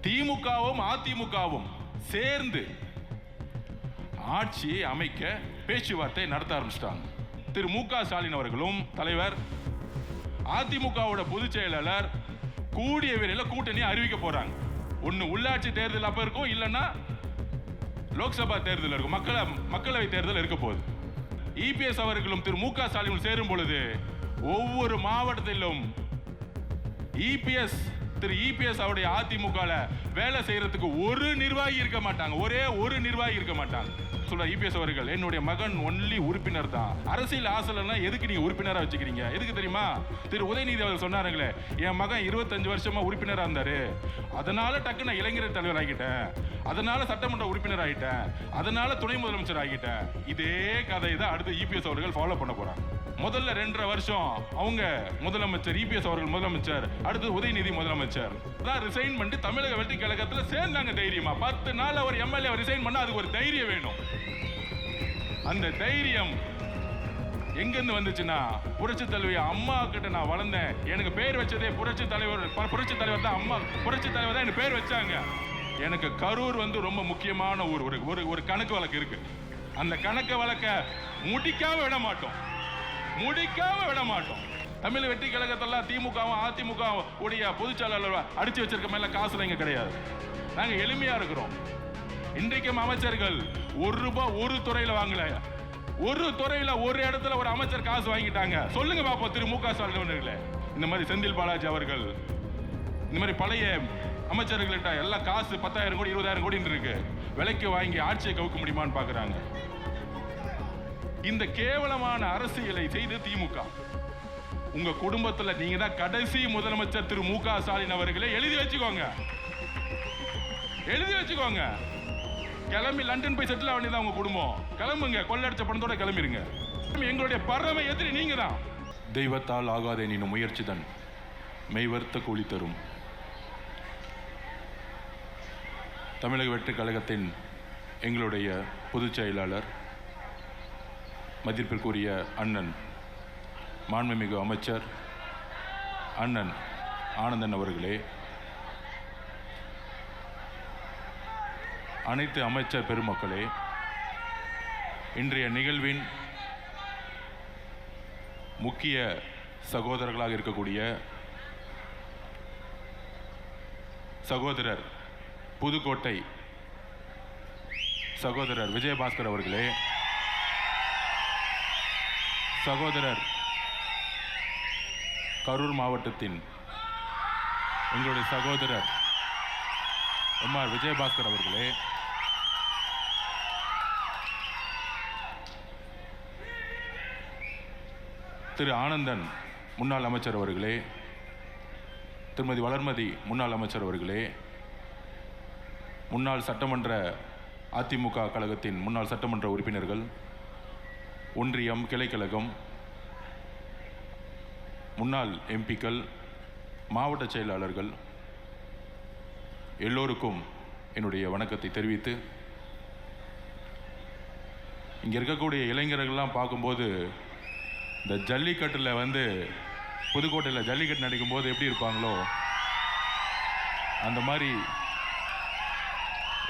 திமுகவும் அதிமுகவும் சேர்ந்து ஆட்சியை அமைக்க பேச்சுவார்த்தை நடத்த ஆரம்பிச்சிட்டாங்க. திரு மு.க. ஸ்டாலின் அவர்களும் தலைவர், அதிமுகவோட பொதுச் செயலாளர் கூடிய விரைவில் கூட்டணி அறிவிக்க போறாங்க. ஒன்னு உள்ளாட்சி தேர்தல் அப்ப இருக்கும், இல்லைன்னா லோக்சபா தேர்தல் இருக்கும், மக்களவை தேர்தல் இருக்க போகுது. இபிஎஸ் அவர்களும் திரு மு.க. ஸ்டாலின் சேரும் பொழுது ஒவ்வொரு மாவட்டத்திலும் திரு இபிஎஸ் அவருடைய அதிமுக வேலை செய்யறதுக்கு ஒரு நிர்வாகி இருக்க மாட்டாங்க, ஒரே ஒரு நிர்வாகி இருக்க மாட்டாங்க. சொல்ற இபிஎஸ் அவர்கள், என்னுடைய மகன் ஒன்லி உறுப்பினர் தான், அரசியல் ஆசைனா எதுக்கு நீங்க உறுப்பினரா வச்சுக்கிறீங்க? எதுக்கு தெரியுமா? திரு உதயநிதி அவர்கள் சொன்னாருங்களே, என் மகன் 25 வருஷமா உறுப்பினரா இருந்தாரு, அதனால டக்குன்னு இளைஞர் தலைவர் ஆகிட்டேன், அதனால சட்டமன்ற உறுப்பினர் ஆகிட்டேன், அதனால துணை முதலமைச்சர் ஆகிட்டேன். இதே கதை தான் அடுத்து இபிஎஸ் அவர்கள் ஃபாலோ பண்ண போறாங்க. முதல்ல 2.5 வருஷம் அவங்க முதலமைச்சர், இபிஎஸ் அவர்கள் முதலமைச்சர், அடுத்து உதயநிதி முதலமைச்சர் தான் ரிசைன் பண்ணி தமிழக வெற்றி கழகத்தில் சேர்ந்தாங்க தைரியமா. 10 நாள் அவர் எம்எல்ஏ ரிசைன் பண்ண அதுக்கு ஒரு தைரியம் வேணும். அந்த தைரியம் எங்கிருந்து வந்துச்சுன்னா, புரட்சி தலைவி அம்மா கிட்ட நான் வளர்ந்தேன், எனக்கு பேர் வச்சதே புரட்சி தலைவர் தான். அம்மா புரட்சி தலைவர் தான் எனக்கு பேர் வச்சாங்க. எனக்கு கரூர் ரொம்ப முக்கியமான ஒரு கணக்கு வழக்கு இருக்கு. அந்த கணக்கு வழக்க முடிக்காம விட மாட்டோம். தமிழ் வெற்றி கழகத்தெல்லாம் திமுகவும் அதிமுக உடைய பொதுச்செயலாளர் அடிச்சு வச்சிருக்க மேல காசுல இங்க கிடையாது. நாங்க எளிமையா இருக்கிறோம். இன்றைக்கும் அமைச்சர்கள் ₹1 ஒரு துறையில வாங்கல, ஒரு துறையில ஒரு இடத்துல ஒரு அமைச்சர் காசு வாங்கிட்டாங்க. சொல்லுங்க பாப்போம். திரு மு.க. ஸ்டாலின் அவர்களே, இந்த மாதிரி செந்தில் பாலாஜி அவர்கள், இந்த மாதிரி பழைய அமைச்சர்கள்ட்ட எல்லாம் காசு 10,000 கோடி 20,000 கோடி இருக்கு, விலைக்கு வாங்கி ஆட்சியை கவுக்க முடியுமான்னு பாக்குறாங்க. இந்த கேவலமான அரசியலை செய்து திமுக, உங்க குடும்பத்துல நீங்க தான் கடைசி முதலமைச்சர் திரு மு.க. ஸ்டாலின் அவர்களே. எழுதி வச்சுக்கோங்க. கிளம்பி லண்டன் போய் செட்டில் ஆனதான் உங்க குடும்பம். கிளம்புங்க, கொள்ளடிச்ச பணத்தோட கிளம்பிருங்க. எங்களுடைய பறவை எதிரி நீங்க தான். தெய்வத்தால் ஆகாதே நீனும் முயற்சி தன் மெய்வர்த்த கூலி தரும். தமிழக வெற்றி கழகத்தின் எங்களுடைய பொதுச் செயலாளர், மதிப்பிற்குரிய அண்ணன் மாண்புமிகு அமைச்சர் அண்ணன் ஆனந்தன் அவர்களே, அனைத்து அமைச்சர் பெருமக்களே, இன்றைய நிகழ்வின் முக்கிய சகோதரர்களாக இருக்கக்கூடிய சகோதரர் புதுக்கோட்டை சகோதரர் விஜயபாஸ்கர் அவர்களே, சகோதரர் கரூர் மாவட்டத்தின் எங்களுடைய சகோதரர் எம்ஆர் விஜயபாஸ்கர் அவர்களே, திரு ஆனந்தன் முன்னாள் அமைச்சர் அவர்களே, திருமதி வளர்மதி முன்னாள் அமைச்சர் அவர்களே, முன்னாள் சட்டமன்ற அதிமுக கழகத்தின் முன்னாள் சட்டமன்ற உறுப்பினர்கள், ஒன்றியம் கிளைக்கழகம் முன்னாள் எம்பிக்கள், மாவட்ட செயலாளர்கள் எல்லோருக்கும் என்னுடைய வணக்கத்தை தெரிவித்து, இங்கே இருக்கக்கூடிய இளைஞர்கள்லாம் பார்க்கும்போது இந்த ஜல்லிக்கட்டில் புதுக்கோட்டையில் ஜல்லிக்கட்டு நடிக்கும்போது எப்படி இருப்பாங்களோ அந்த மாதிரி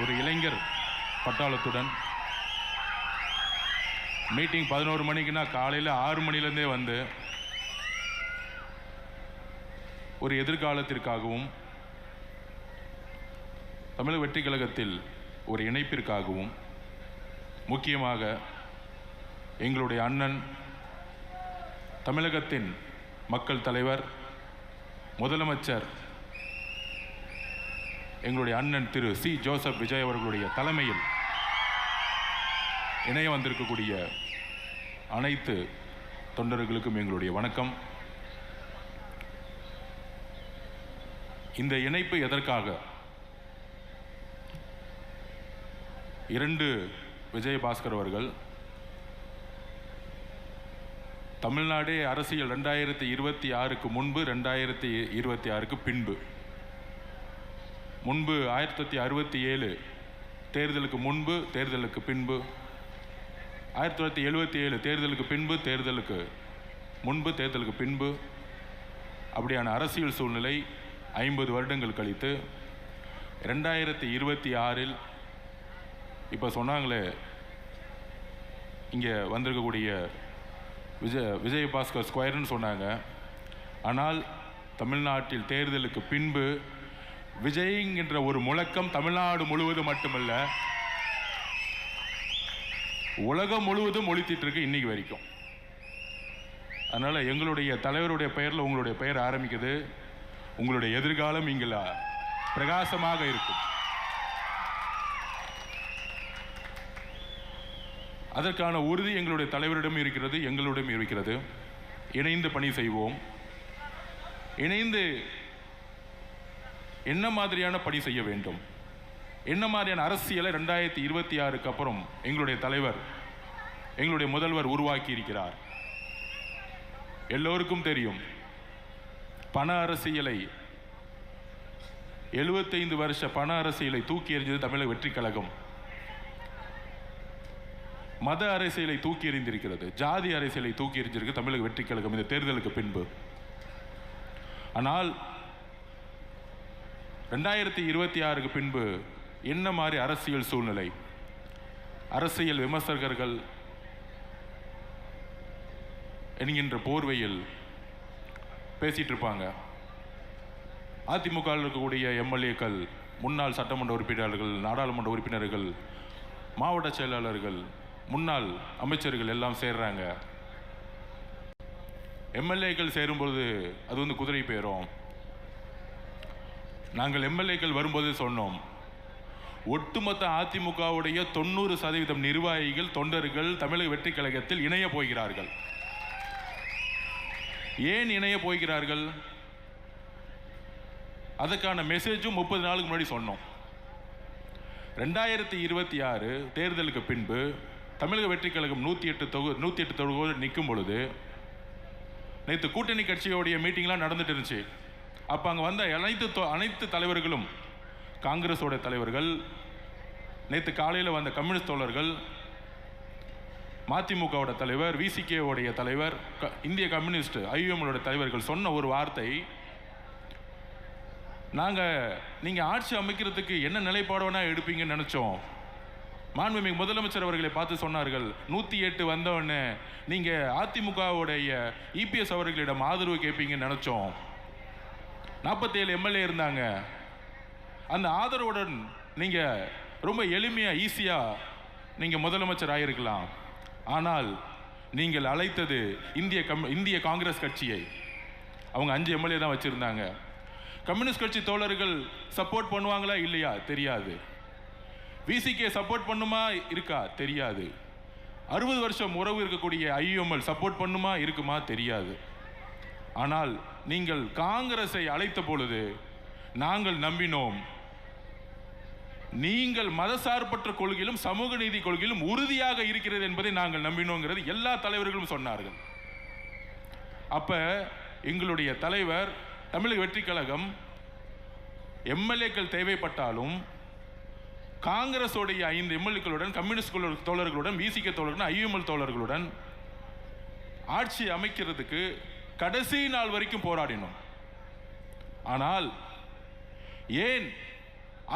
ஒரு இளைஞர் பட்டாளத்துடன் மீட்டிங் 11 மணிக்குன்னா காலையில் 6 மணிலேருந்தே ஒரு எதிர்காலத்திற்காகவும் தமிழக வெற்றி கழகத்தில் ஒரு இணைப்பிற்காகவும், முக்கியமாக எங்களுடைய அண்ணன் தமிழகத்தின் மக்கள் தலைவர் முதலமைச்சர் எங்களுடைய அண்ணன் திரு சி ஜோசப் விஜய் அவர்களுடைய தலைமையில் இணைய வந்திருக்கக்கூடிய அனைத்து தொண்டர்களுக்கும் எங்களுடைய வணக்கம். இந்த இணைப்பு எதற்காக? 2 விஜயபாஸ்கர் அவர்கள் தமிழ்நாடு அரசியல் 2026க்கு முன்பு, 2026க்கு பின்பு, 1967 தேர்தலுக்கு முன்பு, தேர்தலுக்கு பின்பு, 1977 தேர்தலுக்கு பின்பு, தேர்தலுக்கு முன்பு, தேர்தலுக்கு பின்பு, அப்படியான அரசியல் சூழ்நிலை 50 வருடங்கள் கழித்து 2026 இப்போ சொன்னாங்களே இங்கே வந்திருக்கக்கூடிய விஜயபாஸ்கர் ஸ்கொயர்னு சொன்னாங்க. ஆனால் தமிழ்நாட்டில் தேர்தலுக்கு பின்பு விஜய்ங்கிற ஒரு முழக்கம் தமிழ்நாடு முழுவதும் மட்டுமல்ல உலகம் முழுவதும் ஒலித்திட்டு இருக்கு இன்னைக்கு வரைக்கும். அதனால் எங்களுடைய தலைவருடைய பெயரில் உங்களுடைய பெயர் ஆரம்பிக்குது. உங்களுடைய எதிர்காலம் இங்கே பிரகாசமாக இருக்கும். அதற்கான உறுதி எங்களுடைய தலைவரிடம் இருக்கிறது, எங்களிடம் இருக்கிறது. இணைந்து பணி செய்வோம். இணைந்து என்ன மாதிரியான பணி செய்ய வேண்டும், என்ன மாதிரியான அரசியலை 2026க்கு அப்புறம் எங்களுடைய தலைவர், எங்களுடைய முதல்வர் உருவாக்கி இருக்கிறார். எல்லோருக்கும் தெரியும், பண அரசியலை 75 வருஷ பண அரசியலை தூக்கி எறிஞ்சது தமிழக வெற்றி கழகம். மத அரசியலை தூக்கி எறிந்திருக்கிறது, ஜாதி அரசியலை தூக்கி எறிஞ்சிருக்கு தமிழக வெற்றி கழகம் இந்த தேர்தலுக்கு பின்பு. ஆனால் 2026க்கு பின்பு என்ன மாதிரி அரசியல் சூழ்நிலை, அரசியல் விமர்சகர்கள் என்கின்ற போர்வையில் பேசிட்டு இருப்பாங்க. அதிமுக இருக்கக்கூடிய எம்எல்ஏக்கள், முன்னாள் சட்டமன்ற உறுப்பினர்கள், நாடாளுமன்ற உறுப்பினர்கள், மாவட்ட செயலாளர்கள், முன்னாள் அமைச்சர்கள் எல்லாம் சேர்றாங்க. எம்எல்ஏக்கள் சேரும்பொழுது அது குதிரை பேரும். நாங்கள் எம்எல்ஏக்கள் வரும்போது சொன்னோம், ஒட்டுமொத்த அதிமுகவுடைய 90% நிர்வாகிகள், தொண்டர்கள் தமிழக வெற்றி கழகத்தில் இணைய போகிறார்கள். ஏன் இணைய போகிறார்கள்? அதற்கான மெசேஜும் 30 நாளுக்கு முன்னாடி சொன்னோம். 2026 தேர்தலுக்கு பின்பு தமிழக வெற்றி கழகம் 108 தொகுதி நிற்கும் பொழுது, நேற்று கூட்டணி கட்சியோடைய மீட்டிங்லாம் நடந்துட்டு இருந்துச்சு. அப்போ அங்கே வந்த அனைத்து தலைவர்களும், காங்கிரஸோட தலைவர்கள், நேற்று காலையில் வந்த கம்யூனிஸ்ட் தோழர்கள், மதிமுகவோட தலைவர், விசிகேவுடைய தலைவர், இந்திய கம்யூனிஸ்ட் ஐஎம்ஓட தலைவர்கள் சொன்ன ஒரு வார்த்தை, நீங்கள் ஆட்சி அமைக்கிறதுக்கு என்ன நிலைப்பாடுனா எடுப்பீங்கன்னு நினச்சோம். மாண்புமிகு முதலமைச்சர் அவர்களை பார்த்து சொன்னார்கள், 108 வந்தவொடனே நீங்கள் அதிமுகவுடைய இபிஎஸ் அவர்களிடம் ஆதரவு கேட்பீங்கன்னு நினச்சோம். 47 எம்எல்ஏ இருந்தாங்க. அந்த ஆதரவுடன் நீங்கள் ரொம்ப எளிமையாக ஈஸியாக நீங்கள் முதலமைச்சர் ஆகியிருக்கலாம். ஆனால் நீங்கள் அழைத்தது இந்திய காங்கிரஸ் கட்சியை. அவங்க 5 எம்எல்ஏ தான் வச்சுருந்தாங்க. கம்யூனிஸ்ட் கட்சி தோழர்கள் சப்போர்ட் பண்ணுவாங்களா இல்லையா தெரியாது. விசிகே சப்போர்ட் பண்ணுமா இருக்கா தெரியாது. 60 வருஷம் உறவு இருக்கக்கூடிய ஐஎம்எல் சப்போர்ட் பண்ணுமா இருக்குமா தெரியாது. ஆனால் நீங்கள் காங்கிரஸை அழைத்த பொழுது நாங்கள் நம்பினோம், நீங்கள் மதசார்பற்ற கொள்கையிலும் சமூக நீதி கொள்கையிலும் உறுதியாக இருக்கிறது என்பதை நாங்கள் நம்பினோங்கிறது எல்லா தலைவர்களும் சொன்னார்கள். அப்ப எங்களுடைய தலைவர், தமிழக வெற்றி கழகம் எம்எல்ஏக்கள் தேவைப்பட்டாலும் காங்கிரஸோடைய 5 எம்எல்ஏக்களுடன், கம்யூனிஸ்ட் தோழர்களுடன், விசிகே தோழர்களுடன், ஐஎம்எல் தோழர்களுடன் ஆட்சி அமைக்கிறதுக்கு கடைசி நாள் வரைக்கும் போராடினோம். ஆனால் ஏன்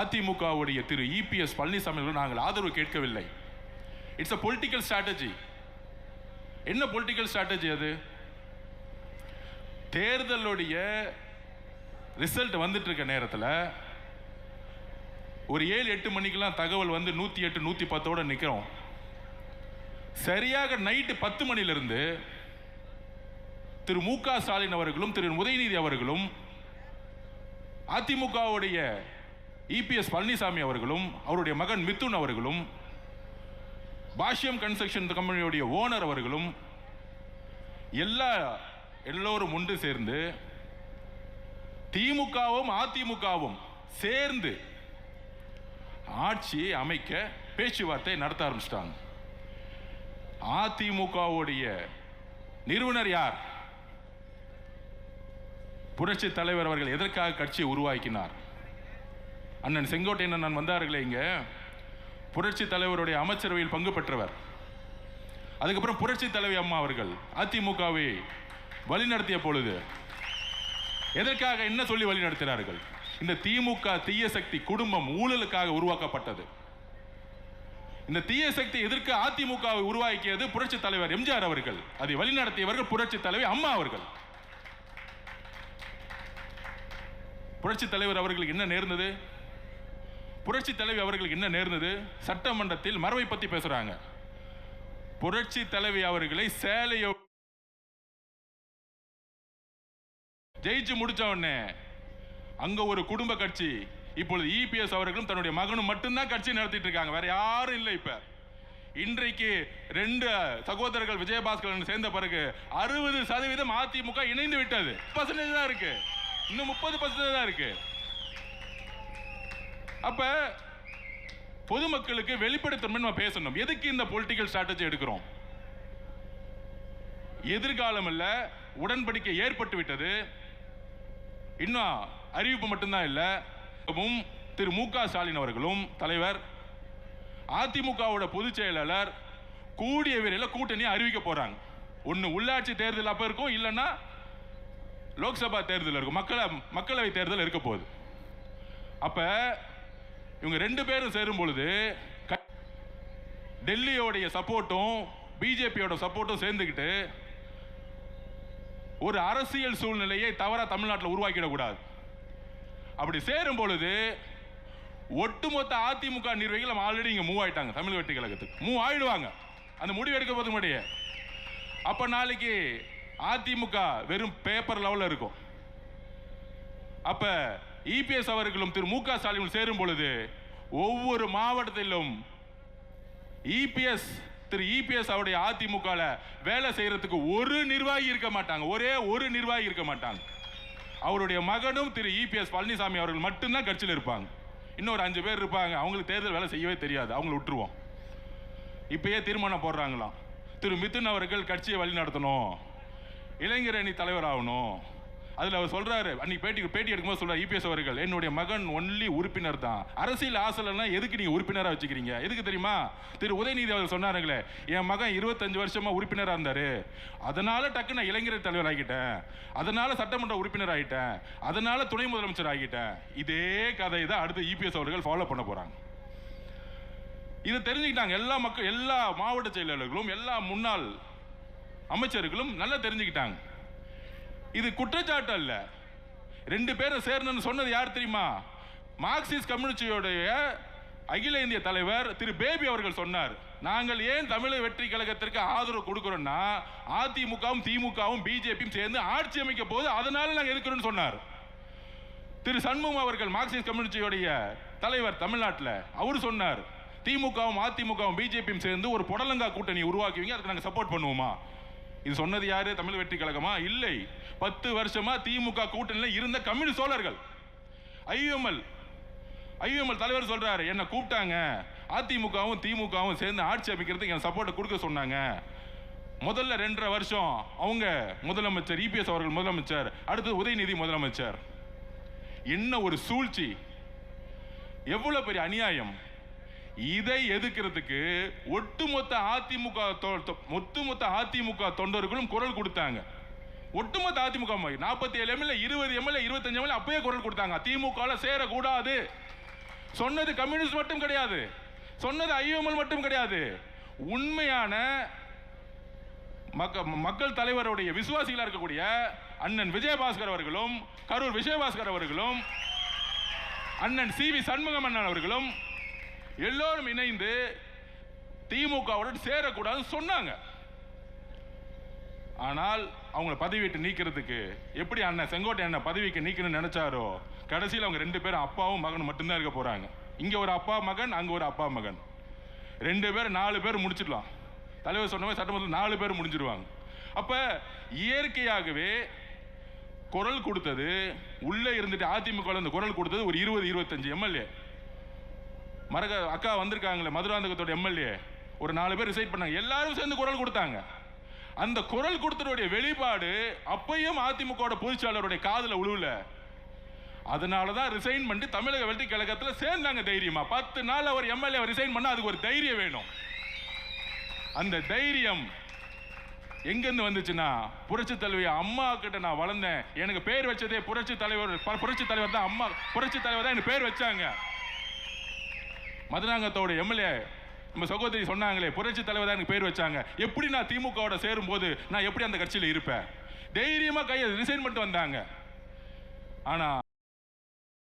அதிமுகவுடைய திரு இபிஎஸ் பழனிசாமி நாங்கள் ஆதரவு கேட்கவில்லை? It's a political strategy. என்ன பொலிட்டிக்கல் ஸ்ட்ராட்டஜி அது? தேர்தலுடைய ரிசல்ட் வந்துட்டு இருக்க நேரத்தில் ஒரு 7-8 மணிக்கெல்லாம் தகவல் 108 110 நிற்கிறோம். சரியாக நைட்டு 10 மணிலிருந்து திரு மு.க. ஸ்டாலின் அவர்களும் திரு உதயநிதி அவர்களும் அதிமுகவுடைய இபிஎஸ் பழனிசாமி அவர்களும் அவருடைய மகன் மிதுன் அவர்களும் பாஷ்யம் கன்ஸ்ட்ரக்ஷன் கம்பெனியுடைய ஓனர் அவர்களும் எல்லோரும் ஒன்று சேர்ந்து திமுகவும் அதிமுகவும் சேர்ந்து ஆட்சியை அமைக்க பேச்சுவார்த்தை நடத்த ஆரம்பிச்சிட்டாங்க. அதிமுகவுடைய நிறுவனர் யார்? புரட்சி தலைவர் அவர்கள் எதற்காக கட்சியை உருவாக்கினார்? அண்ணன் செங்கோட்டையன் வந்தார்களே இங்க, புரட்சி தலைவருடைய அமைச்சரவையில் பங்கு பெற்றவர். அதுக்கப்புறம் புரட்சி தலைவி அம்மா அவர்கள் அதிமுகவை வழிநடத்திய பொழுது எதற்காக என்ன சொல்லி வழிநடத்தினார்கள்? இந்த திமுக தீய சக்தி குடும்பம் ஊழலுக்காக உருவாக்கப்பட்டது. இந்த தீய சக்தி எதிர்க்க அதிமுகவை உருவாக்கியது புரட்சி தலைவர் எம்ஜிஆர் அவர்கள். அதை வழிநடத்தியவர்கள் புரட்சி தலைவி அம்மா அவர்கள். புரட்சி தலைவர் அவர்களுக்கு என்ன நேர்ந்தது? புரட்சி தலைவி அவர்களுக்கு என்ன நேர்ந்தது? சட்டமன்றத்தில் மரபை பத்தி பேசுறாங்க. புரட்சி தலைவி அவர்களை சேலையோ ஜெயிச்சு முடிச்ச உடனே அங்க ஒரு குடும்ப கட்சி, இப்பொழுது இபிஎஸ் அவர்களும் தன்னுடைய மகனும் மட்டும்தான் கட்சி நடத்திட்டு இருக்காங்க, வேற யாரும் இல்லை. இப்ப இன்றைக்கு 2 சகோதரர்கள் விஜயபாஸ்கரன் சேர்ந்த பிறகு 60% அதிமுக இணைந்து விட்டது. 30% தான் இருக்கு, இன்னும் 30% தான் இருக்கு. அப்ப பொதுமக்களுக்கு வெளிப்படுத்தணும் நம்ம பேசணும். எதுக்கு இந்த பொலிட்டிக்கல் ஸ்ட்ராட்டஜி எடுக்கிறோம்? எதிர்காலம் இல்ல, உடன்படிக்கை ஏற்பட்டு விட்டது. இன்னும் அறிவிப்பு மட்டும்தான் இல்ல. திரு மு.க. ஸ்டாலின் அவர்களும் தலைவர், அதிமுகவோட பொதுச் செயலாளர் கூடிய விரைவில் கூட்டணி அறிவிக்க போறாங்க. ஒன்னு உள்ளாட்சி தேர்தல் அப்ப இருக்கும், இல்லைன்னா லோக்சபா தேர்தல் இருக்கும், மக்களவை தேர்தல் இருக்க போகுது. அப்ப இவங்க 2 பேரும் சேரும் பொழுது டெல்லியோடைய சப்போர்ட்டும் பிஜேபியோட சப்போர்ட்டும் சேர்ந்துக்கிட்டு ஒரு அரசியல் சூழ்நிலையை தவறா தமிழ்நாட்டில் உருவாக்கிடக்கூடாது. அப்படி சேரும் பொழுது ஒட்டுமொத்த அதிமுக நிர்வாகிகள் ஆல்ரெடி இங்க மூவ் ஆயிட்டாங்க, தமிழ் வெற்றி கழகத்துக்கு மூவ் ஆயிடுவாங்க, அந்த முடிவு எடுக்க போது முன்னாடியே. அப்ப நாளைக்கு அதிமுக வெறும் பேப்பர் லெவல்ல இருக்கும். அப்ப இபிஎஸ் அவர்களும் திரு மு.க. ஸ்டாலின் சேரும் பொழுது ஒவ்வொரு மாவட்டத்திலும் திரு இபிஎஸ் அவருடைய அதிமுக வேலை செய்யறதுக்கு ஒரு நிர்வாகி இருக்க மாட்டாங்க, ஒரே ஒரு நிர்வாகி இருக்க மாட்டாங்க. அவருடைய மகனும் திரு இபிஎஸ் பழனிசாமி அவர்கள் மட்டும்தான் கட்சியில் இருப்பாங்க. இன்னொரு 5 பேர் இருப்பாங்க, அவங்களுக்கு தேர்தல் வேலை செய்யவே தெரியாது, அவங்களை விட்டுருவோம். இப்பயே தீர்மானம் போடுறாங்களாம், திரு மிதுன் அவர்கள் கட்சியை வழி நடத்தணும், இளைஞர் அணி தலைவர் ஆகணும். அதில் அவர் சொல்றாரு, அன்னைக்கு பேட்டி எடுக்கும்போது சொல்றாரு இபிஎஸ் அவர்கள், என்னுடைய மகன் ஒன்லி உறுப்பினர் தான், அரசியல் ஆசைன்னா எதுக்கு நீங்க உறுப்பினராக வச்சுக்கிறீங்க? எதுக்கு தெரியுமா? திரு உதயநிதி அவர் சொன்னாருங்களே, என் மகன் 25 வருஷமா உறுப்பினராக இருந்தாரு, அதனால டக்கு நான் இளைஞர் தலைவர் ஆகிட்டேன், அதனால சட்டமன்ற உறுப்பினர் ஆகிட்டேன், அதனால துணை முதலமைச்சர் ஆகிட்டேன். இதே கதை தான் அடுத்து இபிஎஸ் அவர்கள் ஃபாலோ பண்ண போறாங்க. இதை தெரிஞ்சுக்கிட்டாங்க எல்லா மாவட்ட செயலாளர்களும் எல்லா முன்னாள் அமைச்சர்களும் நல்லா தெரிஞ்சுக்கிட்டாங்க. இது குற்றச்சாட்டு அல்ல. 2 பேரும் சேர்ந்து சொன்னது யார் தெரியுமா? மார்க்சிஸ்ட் கம்யூனிஸ்டோடைய அகில இந்திய தலைவர் திரு பேபி அவர்கள் சொன்னார், நாங்கள் ஏன் தமிழக வெற்றி கழகத்திற்கு ஆதரவு கொடுக்கிறோம்னா அதிமுகவும் திமுகவும் பிஜேபியும் சேர்ந்து ஆட்சி அமைக்க போது, அதனால நாங்கள் எதுக்குறோம்னு சொன்னார். திரு சண்முகம் அவர்கள் மார்க்சிஸ்ட் கம்யூனிஸ்டோடைய தலைவர் தமிழ்நாட்டில் அவர் சொன்னார், திமுகவும் அதிமுகவும் பிஜேபியும் சேர்ந்து ஒரு புடலங்கா கூட்டணி உருவாக்குவீங்க, அதுக்கு நாங்கள் சப்போர்ட் பண்ணுவோமா? இது சொன்னது யாரு? தமிழ் வெற்றி கழகமா? இல்லை, 10 வருஷமா திமுக கூட்டணியில் இருந்த கம்யூனிஸ்ட் தோழர்கள். ஐஎம்எல் தலைவர் சொல்றாரு, என்ன கூப்பிட்டாங்க, அதிமுகவும் திமுகவும் சேர்ந்து ஆட்சி அமைக்கிறதுக்கு என் சப்போர்ட் கொடுக்க சொன்னாங்க. முதல்ல 2.5 வருஷம் அவங்க முதலமைச்சர் இபிஎஸ் அவர்கள் முதலமைச்சர், அடுத்து உதயநிதி முதலமைச்சர். என்ன ஒரு சூழ்ச்சி, எவ்வளவு பெரிய அநியாயம்! இதை எதிர்க்கிறதுக்கு ஒட்டுமொத்த அதிமுக தொண்டர்களும் குரல் கொடுத்தாங்க. ஒட்டுமொத்த அதிமுக 47 எம்எல்ஏ 20 எம்எல்ஏ 25 எம்எல்ஏ அப்பயே குரல் கொடுத்தாங்க, திமுக சேரக்கூடாது. சொன்னது கம்யூனிஸ்ட் மட்டும் கிடையாது, சொன்னது ஐஎம்எல் மட்டும் கிடையாது, உண்மையான மக்கள் தலைவருடைய விசுவாசிகளா இருக்கக்கூடிய அண்ணன் விஜயபாஸ்கர் அவர்களும் கரூர் விஜயபாஸ்கர் அவர்களும் அண்ணன் சி.வி. சண்முகம் அண்ணன் அவர்களும் எல்லோரும் இணைந்து திமுகவுடன் சேரக்கூடாதுன்னு சொன்னாங்க. ஆனால் அவங்களை பதவி விட்டு நீக்கிறதுக்கு எப்படி அண்ணன் செங்கோட்டை அண்ணன் பதவிக்கு நீக்கணும்னு நினைச்சாரோ, கடைசியில் அவங்க 2 பேரும் அப்பாவும் மகனும் மட்டும்தான் இருக்க போறாங்க. இங்க ஒரு அப்பா மகன், அங்க ஒரு அப்பா மகன், 2 பேர் 4 பேர் முடிச்சிடலாம். தலைவர் சொன்ன மாதிரி சட்டமன்றத்தில் 4 பேர் முடிஞ்சிருவாங்க. அப்ப இயற்கையாகவே குரல் கொடுத்தது உள்ளே இருந்துட்டு அதிமுக குரல் கொடுத்தது ஒரு 20-25 எம்எல்ஏ. அக்கா வந்திருக்காங்களே மதுராந்தகத்தோட எம்எல்ஏ ஒரு 4 பேர் ரிசைட் பண்ணாங்க, எல்லாரும் சேர்ந்து குரல் கொடுத்தாங்க. அந்த குரல் கொடுத்ததுடைய வெளிப்பாடு அப்பையும் அதிமுக பொதுச்சாளருடைய காதுல உழுவல. அதனாலதான் ரிசைன் பண்ணி தமிழக வெற்றி கழகத்தில் சேர்ந்தாங்க தைரியமா. 10 நாள் அவர் எம்எல்ஏ ரிசைன் பண்ண அதுக்கு ஒரு தைரியம் வேணும். அந்த தைரியம் எங்கேருந்து வந்துச்சுன்னா புரட்சி தலைவி அம்மா கிட்ட நான் வளர்ந்தேன். எனக்கு பேர் வச்சதே புரட்சி தலைவர் தான். அம்மா புரட்சி தலைவர் தான் எனக்கு பேர் வச்சாங்க. மதுராங்கத்தோட எம்எல்ஏ நம்ம சகோதரி சொன்னாங்களே, புரட்சி தலைவர் தான் எனக்கு பேர் வச்சாங்க. எப்படி நான் திமுகவோட சேரும் போது நான் எப்படி அந்த கட்சியில் இருப்பேன்? தைரியமா கையை ரிசைன் பண்ணிட்டு வந்தாங்க. ஆனா